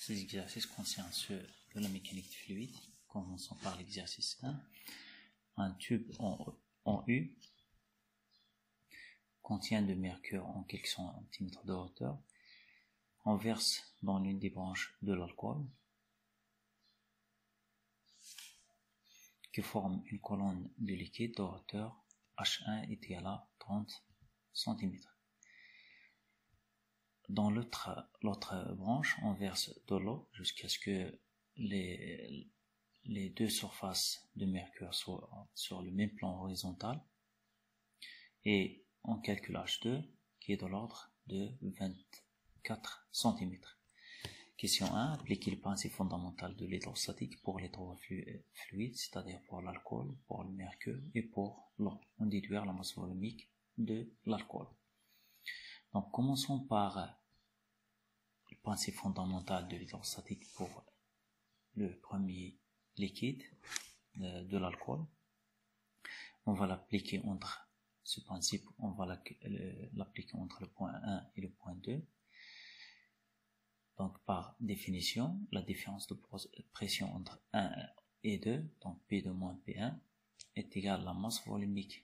Ces exercices concernent ceux de la mécanique du fluide. Commençons par l'exercice 1. Un tube en U contient de mercure en quelques centimètres de hauteur. On verse dans l'une des branches de l'alcool qui forme une colonne de liquide de hauteur H1 est égal à 30 cm. Dans l'autre branche, on verse de l'eau jusqu'à ce que les deux surfaces de mercure soient sur le même plan horizontal, et on calcule H2 qui est de l'ordre de 24 cm. Question 1. Appliquer le principe fondamental de l'hydrostatique pour les trois fluides, c'est-à-dire pour l'alcool, pour le mercure et pour l'eau. On déduire la masse volumique de l'alcool. Donc commençons par le principe fondamental de l'hydrostatique pour le premier liquide de l'alcool. On va l'appliquer entre ce principe, on va l'appliquer entre le point 1 et le point 2. Donc par définition, la différence de pression entre 1 et 2, donc P2 moins P1, est égale à la masse volumique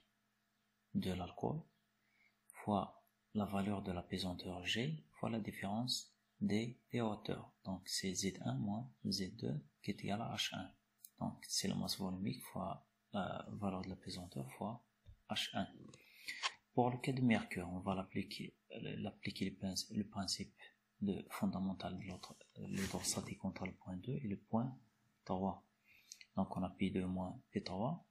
de l'alcool fois la valeur de la pesanteur G fois la différence des hauteurs. Donc c'est Z1 moins Z2 qui est égal à H1. Donc c'est la masse volumique fois la valeur de la pesanteur fois H1. Pour le cas de mercure, on va l'appliquer le principe fondamental de l'hydrostatique entre le point 2 et le point 3. Donc on a P2 moins P3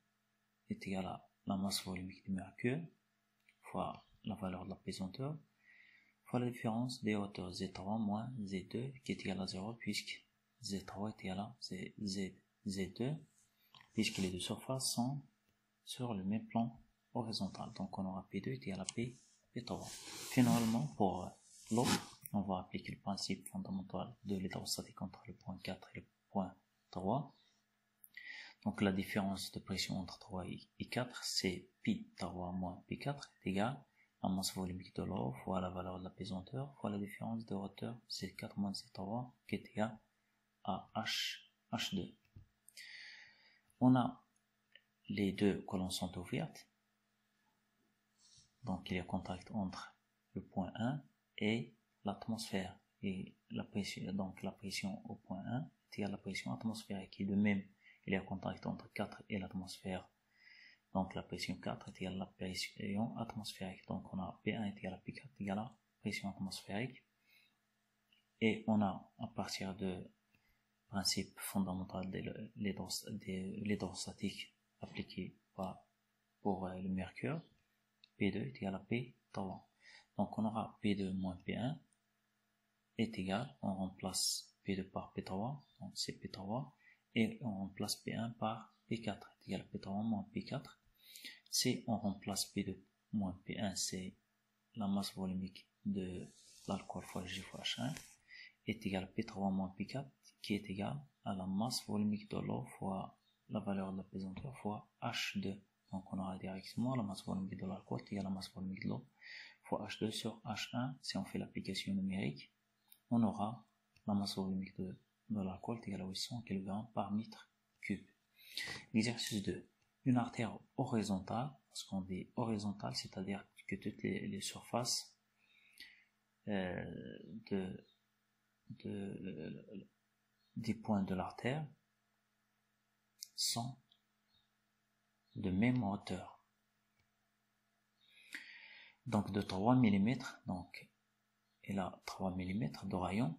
est égal à la masse volumique du mercure fois la valeur de la pesanteur fois la différence des hauteurs Z3 moins Z2 qui est égal à 0 puisque Z3 est égal à Z2 puisque les deux surfaces sont sur le même plan horizontal. Donc on aura P2 est égal à P3. Finalement, pour l'eau, on va appliquer le principe fondamental de l'hydrostatique entre le point 4 et le point 3. Donc la différence de pression entre 3 et 4, c'est P3 moins P4 est égal à la masse volumique de l'eau fois la valeur de la pesanteur fois la différence de hauteur Z4 moins Z3 qui est égal à H2. On a les deux colonnes sont ouvertes. Donc il y a contact entre le point 1 et l'atmosphère, et la pression au point 1 est égale à la pression atmosphérique, et de même il y a contact entre 4 et l'atmosphère, donc la pression 4 est égale à la pression atmosphérique. Donc on a P1 est égal à P4 égale à la pression atmosphérique, et on a à partir de principe fondamental de l'hydrostatique appliqué pour le mercure, P2 est égal à P3. Donc on aura P2 moins P1 est égal, on remplace P2 par P3, donc c'est P3, et on remplace P1 par P4 est égal à P3 moins P4. Si on remplace P2 moins P1, c'est la masse volumique de l'alcool fois G fois H1 est égal à P3 moins P4 qui est égal à la masse volumique de l'eau fois la valeur de la pesanteur fois H2. Donc on aura directement la masse volumique de l'alcool est égale à la masse volumique de l'eau fois H2 sur H1. Si on fait l'application numérique, on aura la masse volumique de l'alcool est égale à 800 kg par mètre cube. L'exercice 2. Une artère horizontale, parce qu'on dit horizontale, c'est-à-dire que toutes les surfaces des points de l'artère sont de même hauteur. Donc de 3 mm, donc elle a 3 mm de rayon,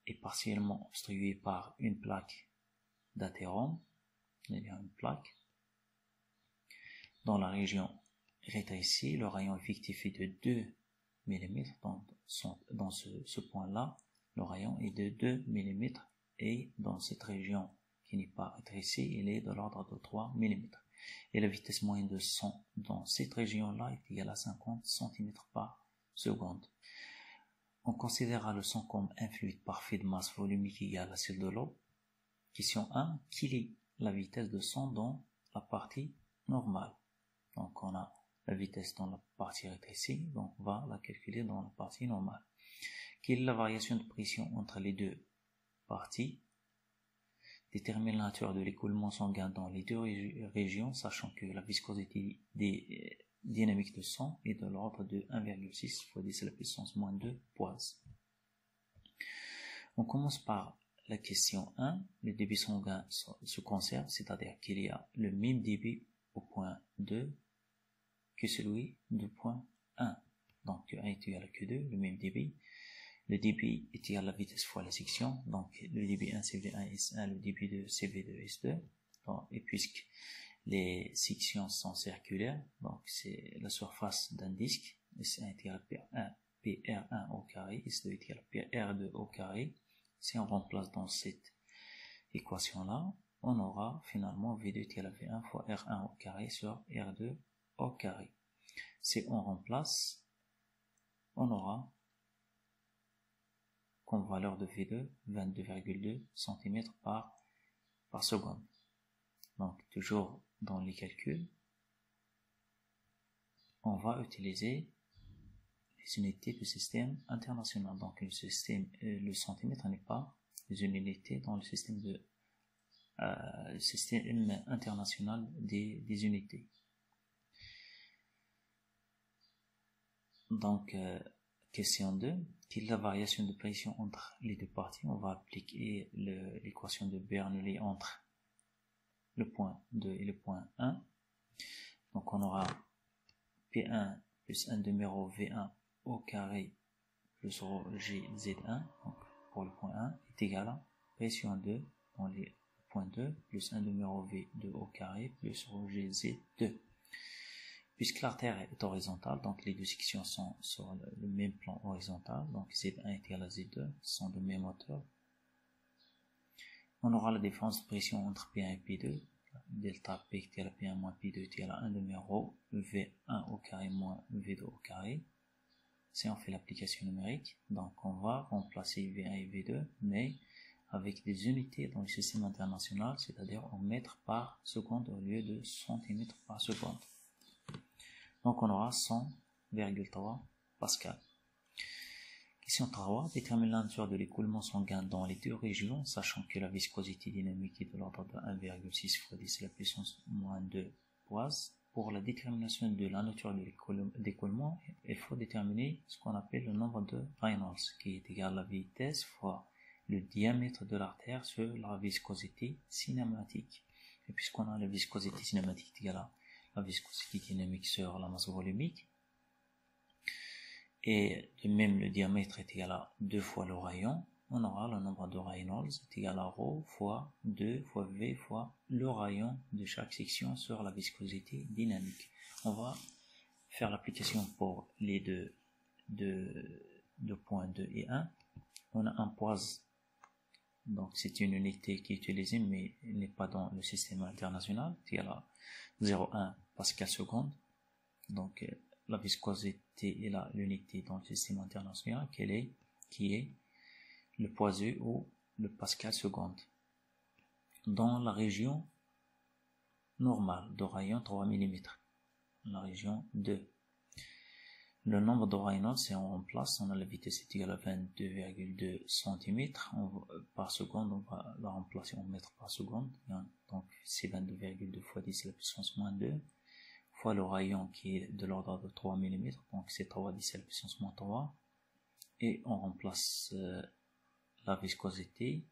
est partiellement obstruée par une plaque d'athérome, il y a une plaque. Dans la région rétrécie, le rayon effectif est de 2 mm, dans ce point-là, le rayon est de 2 mm, et dans cette région qui n'est pas rétrécie, il est de l'ordre de 3 mm. Et la vitesse moyenne de son dans cette région-là est égale à 50 cm par seconde. On considérera le son comme un fluide parfait de masse volumique égale à celle de l'eau. Question 1. Quelle est la vitesse de son dans la partie normale? Donc on a la vitesse dans la partie rétrécie, donc on va la calculer dans la partie normale. Quelle est la variation de pression entre les deux parties. Détermine la nature de l'écoulement sanguin dans les deux régions, sachant que la viscosité dynamique de sang est de l'ordre de 1,6 fois 10 à la puissance moins 2 poids. On commence par la question 1. Le débit sanguin se conserve, c'est-à-dire qu'il y a le même débit au point 2 que celui du point 1. Donc Q1 est égal à Q2, le même débit. Le débit est égal à la vitesse fois la section, donc le débit 1 c'est V1 S1, le débit 2 c'est V2 S2. Donc, et puisque les sections sont circulaires, donc c'est la surface d'un disque, S1 est égal à PR1 au carré, S2 est égal à PR2 au carré. Si on remplace dans cette équation-là, on aura finalement V2 est égal à V1 fois R1 au carré sur R2 au carré. Si on remplace, on aura comme valeur de V2 22,2 cm par seconde. Donc toujours dans les calculs, on va utiliser les unités du système international. Donc le centimètre n'est pas les unités dans le système international des unités. Donc question 2, quelle est la variation de pression entre les deux parties? On va appliquer l'équation de Bernoulli entre le point 2 et le point 1. Donc on aura P1 plus 1 numéro V1 au carré plus rho GZ1, donc pour le point 1, est égal à pression 2 dans le point 2 plus 1 numéro V2 au carré plus rho GZ2. Puisque l'artère est horizontale, donc les deux sections sont sur le même plan horizontal, donc Z1 est égal à Z2, sont de même hauteur. On aura la différence de pression entre P1 et P2, delta P est égal à P1 moins P2 est égal à 1 numéro V1 au carré moins V2 au carré. Si on fait l'application numérique, donc on va remplacer V1 et V2, mais avec des unités dans le système international, c'est-à-dire en mètres par seconde au lieu de centimètres par seconde. Donc on aura 100,3 Pascal. Question 3. Détermine la nature de l'écoulement sanguin dans les deux régions, sachant que la viscosité dynamique est de l'ordre de 1,6 fois 10 à la puissance moins 2 poids. Pour la détermination de la nature de l'écoulement, il faut déterminer ce qu'on appelle le nombre de Reynolds, qui est égal à la vitesse fois le diamètre de l'artère sur la viscosité cinématique. Et puisqu'on a la viscosité cinématique égale à la viscosité dynamique sur la masse volumique, et de même le diamètre est égal à 2 fois le rayon, on aura le nombre de Reynolds est égal à ρ fois 2 fois V fois le rayon de chaque section sur la viscosité dynamique. On va faire l'application pour les deux points 2 et 1. On a un poids, donc c'est une unité qui est utilisée mais n'est pas dans le système international, c'est égal à 0,1 Pascal seconde. Donc la viscosité est là l'unité dans le système international qui est le poids-U ou le Pascal seconde. Dans la région normale de rayon 3 mm, la région 2. Le nombre de Reynolds, si on remplace, on a la vitesse est égale à 22,2 cm par seconde, on va la remplacer en mètres par seconde, donc c'est 22,2 fois 10 à la puissance moins 2, fois le rayon qui est de l'ordre de 3 mm, donc c'est 3 10 à la puissance moins 3, et on remplace la viscosité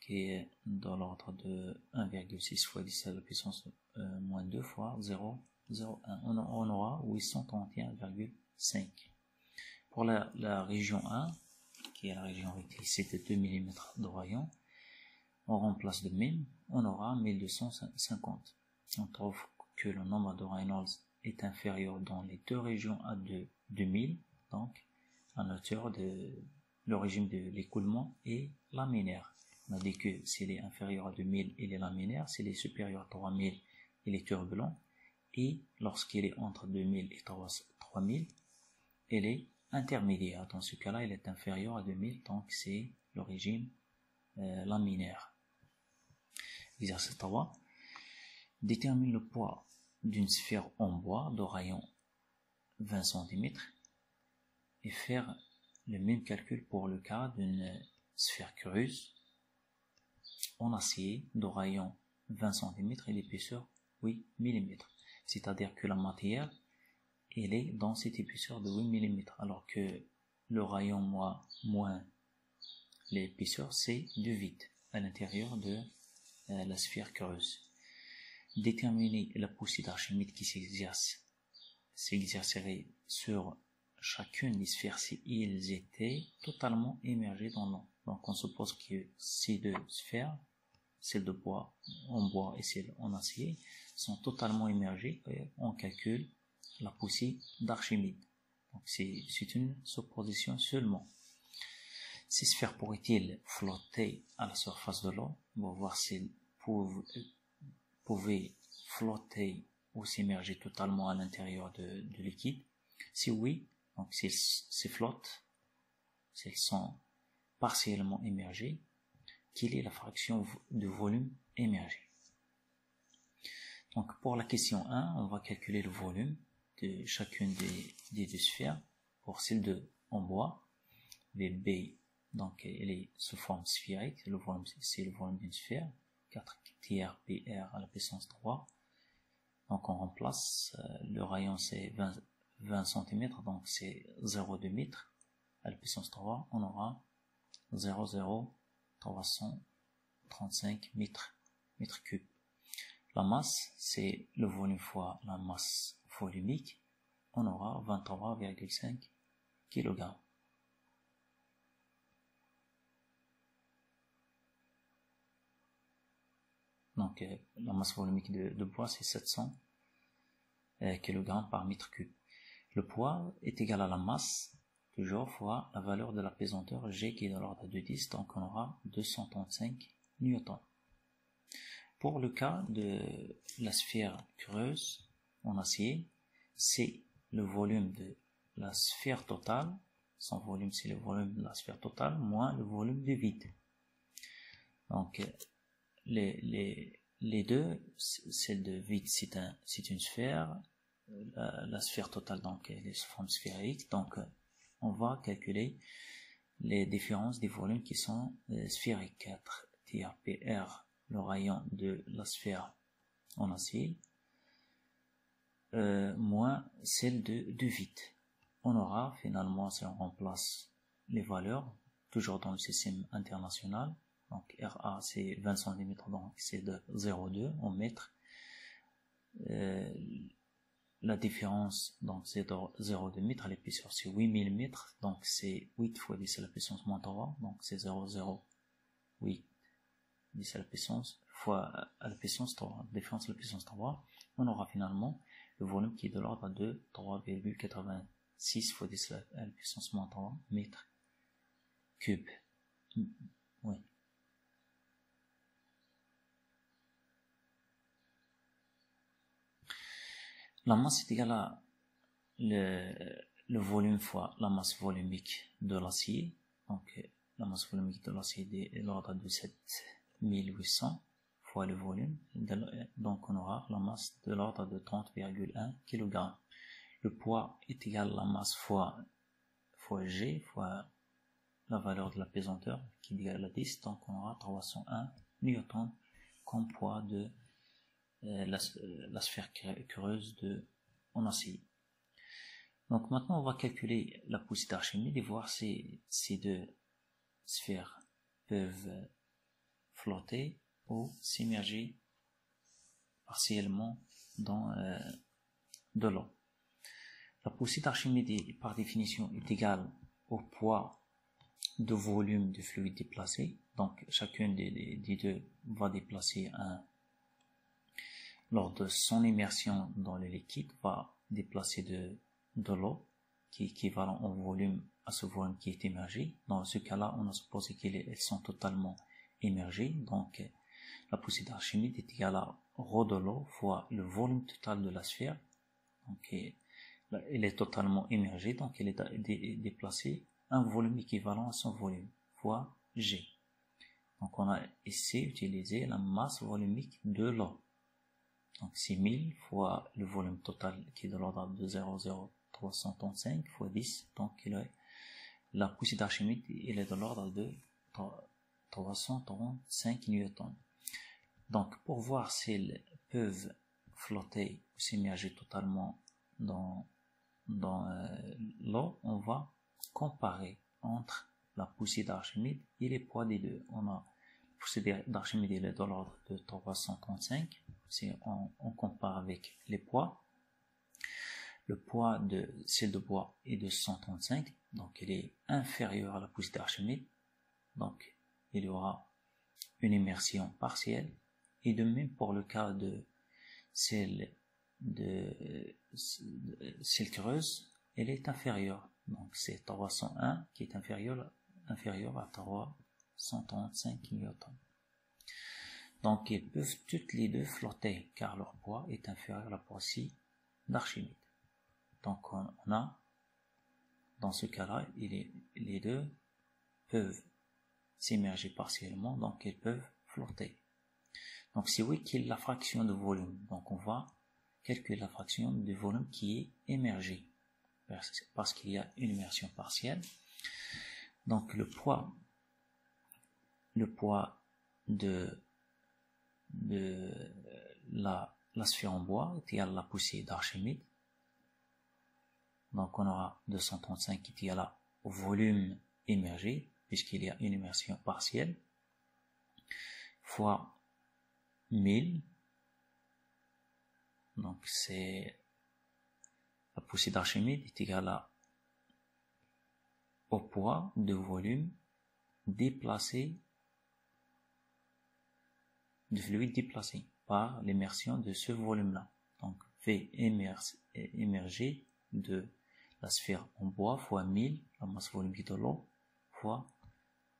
qui est dans l'ordre de 1,6 fois 10 à la puissance moins 2 fois 0,01. On aura 831,5. Pour la région 1, qui est la région rectifiée de 2 mm de rayon, on remplace de même, on aura 1250. On trouve que le nombre de Reynolds est inférieur dans les deux régions à 2000, donc en hauteur de le régime de l'écoulement est laminaire. On a dit que s'il est inférieur à 2000, il est laminaire, s'il est supérieur à 3000, il est turbulent, et lorsqu'il est entre 2000 et 3000, il est intermédiaire. Dans ce cas-là, il est inférieur à 2000, donc c'est le régime laminaire. Exercice 3. Détermine le poids d'une sphère en bois de rayon 20 cm et faire le même calcul pour le cas d'une sphère cureuse en acier de rayon 20 cm et d'épaisseur 8 mm. C'est-à-dire que la matière, elle est dans cette épaisseur de 8 mm, alors que le rayon moins l'épaisseur, c'est du vide à l'intérieur de la sphère cureuse. Déterminer la poussée d'Archimède qui s'exercerait sur chacune des sphères si ils étaient totalement immergés dans l'eau. Donc on suppose que ces deux sphères, celle de bois en bois et celle en acier, sont totalement immergées et on calcule la poussée d'Archimède. Donc c'est une supposition seulement. Ces sphères pourraient-ils flotter à la surface de l'eau? On va voir s'ils pouvaient flotter ou s'immerger totalement à l'intérieur de liquide. Si oui, donc s'ils flottent, s'ils sont partiellement immergés, quelle est la fraction de volume immergé? Donc pour la question 1, on va calculer le volume de chacune des deux sphères. Pour celle de en bois, VB, donc elle est sous forme sphérique, le volume c'est le volume d'une sphère, 4 tiers PR à la puissance 3. Donc on remplace, le rayon c'est 20 cm, donc c'est 0,2 mètres à la puissance 3, on aura 0,0335 mètres cubes. La masse, c'est le volume fois la masse volumique, on aura 23,5 kg. Donc la masse volumique de bois, c'est 700 kg par mètre cube. Le poids est égal à la masse, toujours, fois la valeur de la pesanteur G qui est de l'ordre de 10, donc on aura 235 newtons. Pour le cas de la sphère cureuse en acier, c'est le volume de la sphère totale, son volume c'est le volume de la sphère totale, moins le volume du vide. Donc les deux, celle de vide c'est une sphère, la sphère totale donc elle est sous forme sphérique, donc on va calculer les différences des volumes qui sont sphériques. 4 tiers PR, le rayon de la sphère en acier, moins celle du vide. On aura finalement, si on remplace les valeurs, toujours dans le système international, donc RA c'est 20 cm, donc c'est de 0,2 en mètres. La différence, donc c'est de 0,2 mètres, l'épaisseur c'est 8 mm, donc c'est 8 fois 10 à la puissance moins 3, donc c'est 0,08 10 à la puissance fois à la puissance 3, différence à la puissance 3, on aura finalement le volume qui est de l'ordre de 3,86 fois 10 à la puissance moins 3 mètres cubes. Oui. La masse est égale à le volume fois la masse volumique de l'acier. Donc la masse volumique de l'acier est de l'ordre de 7800 fois le volume. Donc on aura la masse de l'ordre de 30,1 kg. Le poids est égal à la masse fois G fois la valeur de la pesanteur qui est égale à 10. Donc on aura 301 newtons comme poids de la sphère cureuse en acier. Donc maintenant on va calculer la poussée d'Archimède et voir si ces deux sphères peuvent flotter ou s'immerger partiellement dans de l'eau. La poussée d'Archimède par définition est égale au poids de volume du fluide déplacé. Donc chacune des deux va déplacer lors de son immersion dans le liquide, va déplacer de l'eau qui est équivalent en volume à ce volume qui est immergé. Dans ce cas-là, on a supposé qu'elles sont totalement immergées. Donc, la poussée d'Archimède est égale à ρ de l'eau fois le volume total de la sphère. Donc, elle est totalement immergée, donc elle est déplacée un volume équivalent à son volume fois G. Donc, on a ici utilisé la masse volumique de l'eau. Donc c'est 1000 fois le volume total qui est de l'ordre de 0,0335 fois 10. Donc la poussée d'Archimède elle est de l'ordre de 335 newtons. Donc, pour voir s'ils peuvent flotter ou s'immerger totalement dans l'eau, on va comparer entre la poussée d'Archimède et les poids des deux. On a la poussée d'Archimède, elle est de l'ordre de 335. Si on compare avec les poids, le poids de celle de bois est de 135, donc il est inférieur à la poussée d'Archimède. Donc, il y aura une immersion partielle. Et de même pour le cas de celle creuse, elle est inférieure. Donc, c'est 301 qui est inférieur à 335 newtons. Donc, ils peuvent toutes les deux flotter car leur poids est inférieur à la poussée d'Archimède. Donc, on a, dans ce cas-là, les deux peuvent s'immerger partiellement, donc ils peuvent flotter. Donc, c'est oui qu'il y a la fraction de volume. Donc, on va calculer la fraction de volume qui est émergée parce qu'il y a une immersion partielle. Donc, le poids de la sphère en bois est égal à la poussée d'Archimède. Donc, on aura 235 qui est égal au volume émergé, puisqu'il y a une immersion partielle, fois 1000. Donc, c'est la poussée d'Archimède est égale au poids de volume déplacé, de fluide déplacé par l'immersion de ce volume-là. Donc, V émergé de la sphère en bois fois 1000, la masse volumique de l'eau, fois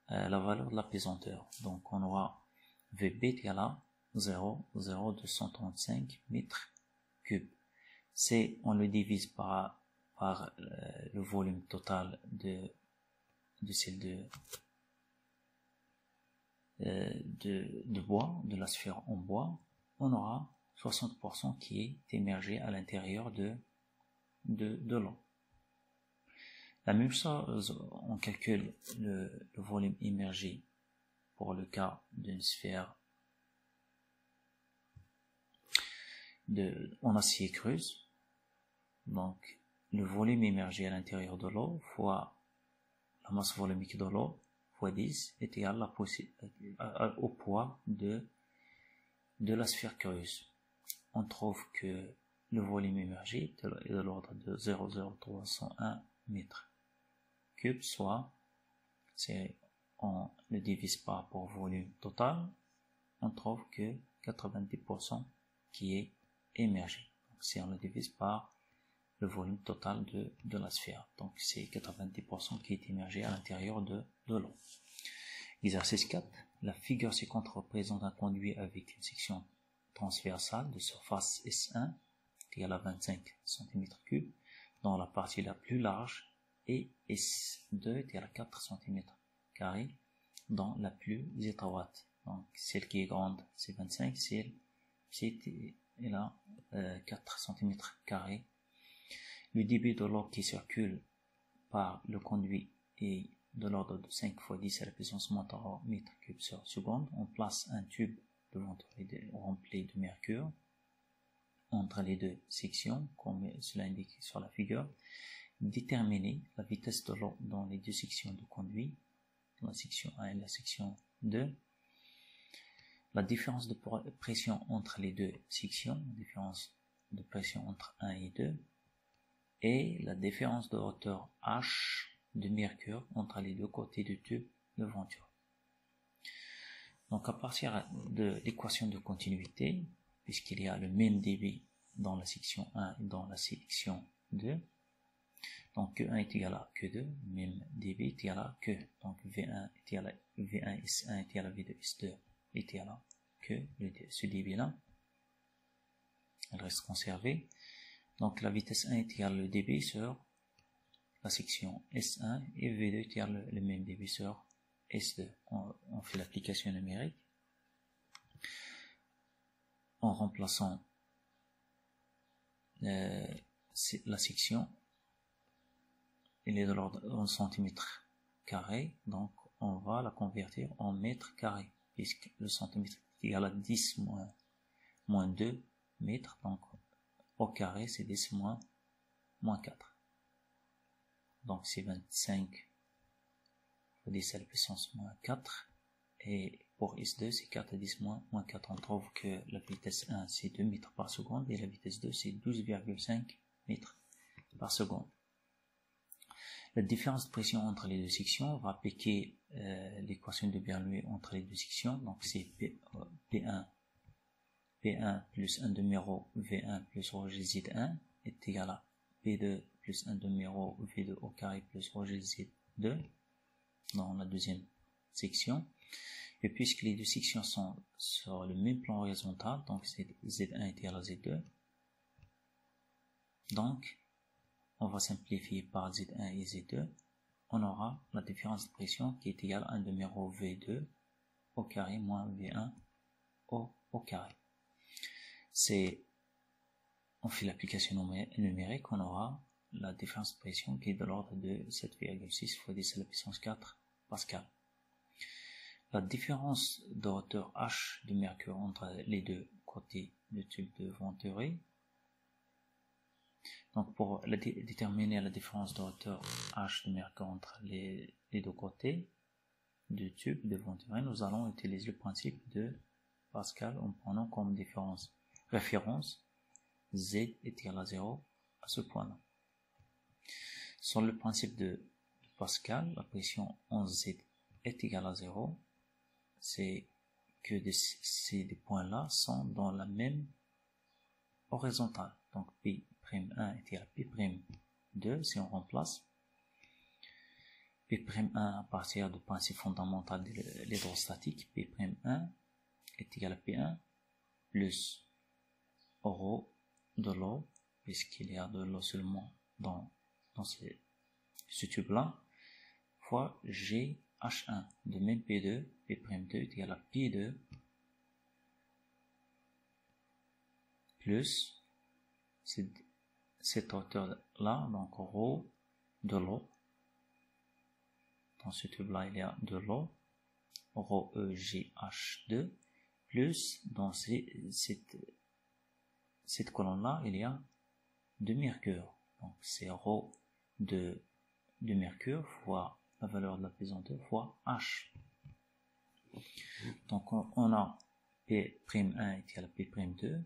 la valeur de la pesanteur. Donc, on aura VB égale à 0,0235 mètres cubes. On le divise par le volume total de celle de bois, de la sphère en bois. On aura 60% qui est émergé à l'intérieur de l'eau. La même chose, on calcule le volume immergé pour le cas d'une sphère en acier creuse. Donc, le volume immergé à l'intérieur de l'eau fois la masse volumique de l'eau fois 10 est égal au poids de la sphère creuse. On trouve que le volume immergé est de l'ordre de 0,0301 mètres cubes, soit on le divise par rapport au volume total, on trouve que 90% qui est émergé. Donc, si on le divise par le volume total de la sphère, donc c'est 90% qui est émergé à l'intérieur de l'eau. Exercice 4. La figure ci-contre représente un conduit avec une section transversale de surface S1 égale à 25 cm3 dans la partie la plus large et S2 égale à 4 cm2 dans la plus étroite. Donc celle qui est grande c'est 25, celle qui est là 4 cm2. Le débit de l'eau qui circule par le conduit est de l'ordre de 5 fois 10 à la puissance moins 3 mètres cubes sur seconde. On place un tube rempli de mercure entre les deux sections, comme cela indique sur la figure. Déterminer la vitesse de l'eau dans les deux sections de conduit, la section 1 et la section 2. La différence de pression entre les deux sections, la différence de pression entre 1 et 2, et la différence de hauteur H de mercure entre les deux côtés du tube de venture. Donc à partir de l'équation de continuité, puisqu'il y a le même débit dans la section 1 et dans la section 2, donc Q1 est égal à Q2, même débit est égal à Q. Donc V1 est égal à V1 S1 est égal à V2 S2 est égal à Q. Ce débit-là, elle reste conservée. Donc la vitesse 1 est égale le débit sur la section S1 et V2 est égal le même débit sur S2. On fait l'application numérique en remplaçant la section, elle est de l'ordre de 11 cm², donc on va la convertir en mètres carrés, puisque le centimètre est égal à 10 moins 2 mètres, donc au carré c'est 10 moins 4. Donc c'est 25 fois 10 à la puissance moins 4. Et pour S2 c'est 4 à 10 moins 4. On trouve que la vitesse 1 c'est 2 mètres par seconde et la vitesse 2 c'est 12,5 mètres par seconde. La différence de pression entre les deux sections, on va appliquer l'équation de Bernoulli entre les deux sections. Donc c'est P1 plus 1 demi rho V1 plus rho GZ1 est égal à P2 plus 1 demi rho V2 au carré plus rho GZ2 dans la deuxième section. Et puisque les deux sections sont sur le même plan horizontal, donc c'est Z1 est égal à Z2, donc on va simplifier par Z1 et Z2, on aura la différence de pression qui est égale à 1 demi rho V2 au carré moins V1 au carré. On fait l'application numérique, on aura la différence de pression qui est de l'ordre de 7,6 fois 10 à la puissance 4 Pascal. La différence de hauteur H de mercure entre les deux côtés du tube de Venturi. Donc pour déterminer la différence de hauteur H de mercure entre les deux côtés du tube de Venturi, nous allons utiliser le principe de Pascal en prenant comme référence Z est égal à 0 à ce point-là. Sur le principe de Pascal, la pression en Z est égale à 0. C'est que ces points-là sont dans la même horizontale. Donc P'1 est égal à P'2 si on remplace. P'1 à partir du principe fondamental de l'hydrostatique, P'1 est égal à P1 plus rho de l'eau, puisqu'il y a de l'eau seulement dans ce tube-là, fois GH1. De même P2 est égal à P2 plus cette hauteur-là, donc rho de l'eau. Dans ce tube-là, il y a de l'eau, rho EGH2, plus dans cette colonne-là, il y a de mercure. Donc c'est rho de mercure fois la valeur de la pesanteur fois H. Donc on a P'1 est égal à P'2,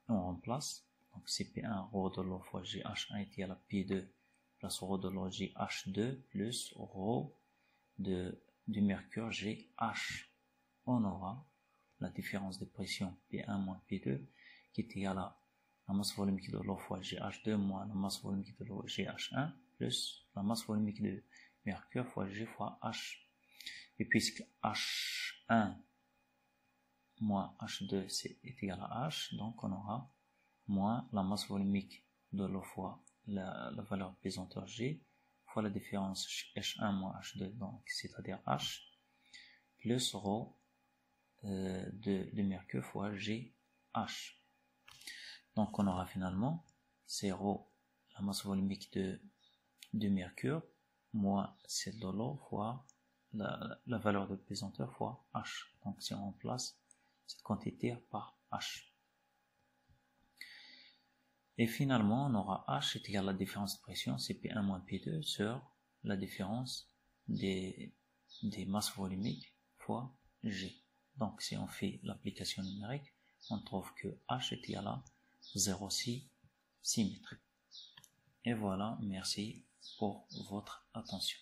on remplace. Donc c'est P1 rho de l'eau fois GH1 est égal à P2 plus rho de l'eau GH2 plus rho du mercure GH. On aura la différence de pression P1 moins P2 qui est égale à la masse volumique de l'eau fois GH2 moins la masse volumique de l'eau GH1 plus la masse volumique de mercure fois G fois H. Et puisque H1 moins H2 est égal à H, donc on aura moins la masse volumique de l'eau fois la valeur pesanteur G fois la différence H1 moins H2, donc c'est-à-dire H, plus rho de mercure fois GH. Donc on aura finalement c'est rho la masse volumique de mercure moins celle de l'eau fois la valeur de pesanteur fois H. Donc si on remplace cette quantité par H. Et finalement on aura H est égal à la différence de pression, c'est P1 moins P2 sur la différence des masses volumiques fois G. Donc si on fait l'application numérique, on trouve que H est égal à 0,6 mètres. Et voilà, merci pour votre attention.